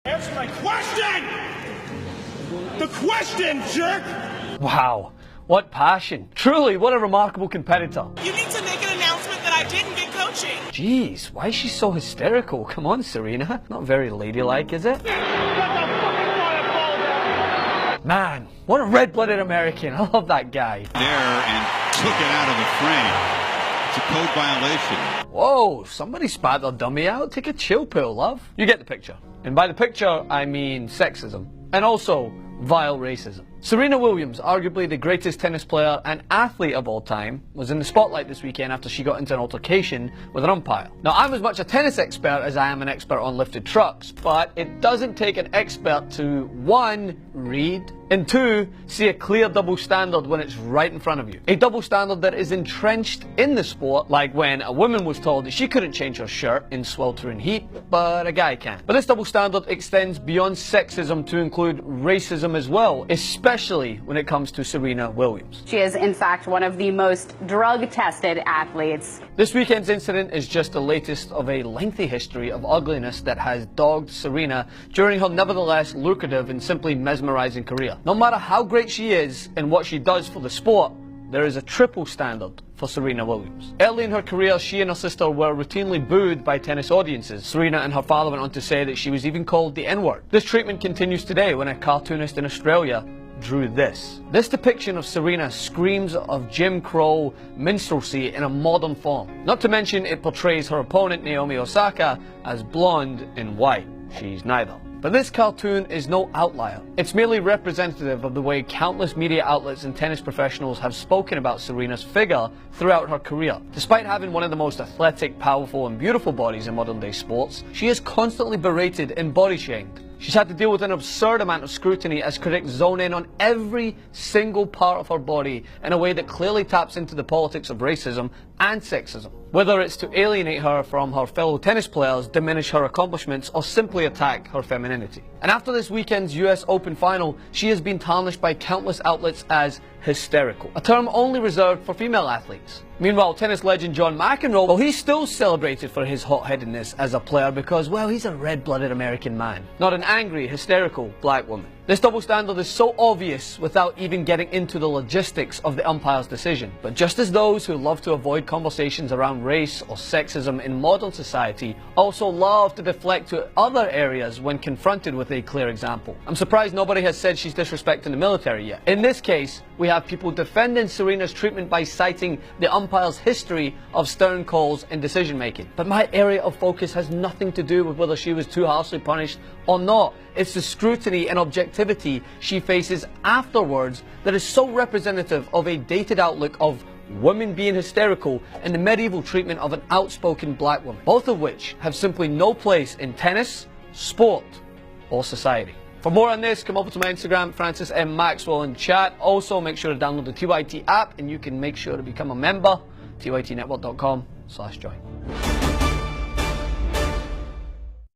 Answer my question! The question, jerk! Wow, what passion. Truly, what a remarkable competitor. You need to make an announcement that I didn't get coaching. Jeez, why is she so hysterical? Come on, Serena. Not very ladylike, is it? Man, what a red-blooded American. I love that guy. There and took it out of the frame. It's a code violation. Whoa, somebody spat their dummy out. Take a chill pill, love. You get the picture. And by the picture, I mean sexism. And also, vile racism. Serena Williams, arguably the greatest tennis player and athlete of all time, was in the spotlight this weekend after she got into an altercation with an umpire. Now, I'm as much a tennis expert as I am an expert on lifted trucks, but it doesn't take an expert to, 1, read, and 2, see a clear double standard when it's right in front of you. A double standard that is entrenched in the sport, like when a woman was told that she couldn't change her shirt in sweltering heat, but a guy can. But this double standard extends beyond sexism to include racism as well, especially when it comes to Serena Williams. She is, in fact, one of the most drug-tested athletes. This weekend's incident is just the latest of a lengthy history of ugliness that has dogged Serena during her nevertheless lucrative and simply mesmerizing career. No matter how great she is and what she does for the sport, there is a triple standard for Serena Williams. Early in her career, she and her sister were routinely booed by tennis audiences. Serena and her father went on to say that she was even called the N-word. This treatment continues today when a cartoonist in Australia drew this. This depiction of Serena screams of Jim Crow minstrelsy in a modern form. Not to mention it portrays her opponent Naomi Osaka as blonde and white. She's neither. But this cartoon is no outlier. It's merely representative of the way countless media outlets and tennis professionals have spoken about Serena's figure throughout her career. Despite having one of the most athletic, powerful and beautiful bodies in modern day sports, she is constantly berated and body shamed. She's had to deal with an absurd amount of scrutiny as critics zone in on every single part of her body in a way that clearly taps into the politics of racism and sexism. Whether it's to alienate her from her fellow tennis players, diminish her accomplishments, or simply attack her femininity. And after this weekend's US Open final, she has been tarnished by countless outlets as hysterical, a term only reserved for female athletes. Meanwhile, tennis legend John McEnroe, well, he's still celebrated for his hot-headedness as a player because, well, he's a red-blooded American man, not an angry, hysterical black woman. This double standard is so obvious without even getting into the logistics of the umpire's decision. But just as those who love to avoid conversations around race or sexism in modern society also love to deflect to other areas when confronted with a clear example. I'm surprised nobody has said she's disrespecting the military yet. In this case, we have people defending Serena's treatment by citing the umpire's history of stern calls and decision making. But my area of focus has nothing to do with whether she was too harshly punished or not. It's the scrutiny and objectivity she faces afterwards that is so representative of a dated outlook of women being hysterical and the medieval treatment of an outspoken black woman, both of which have simply no place in tennis, sport, or society. For more on this, come over to my Instagram, Francis M. Maxwell, and chat. Also, make sure to download the TYT app, and you can make sure to become a member, tytnetwork.com/join.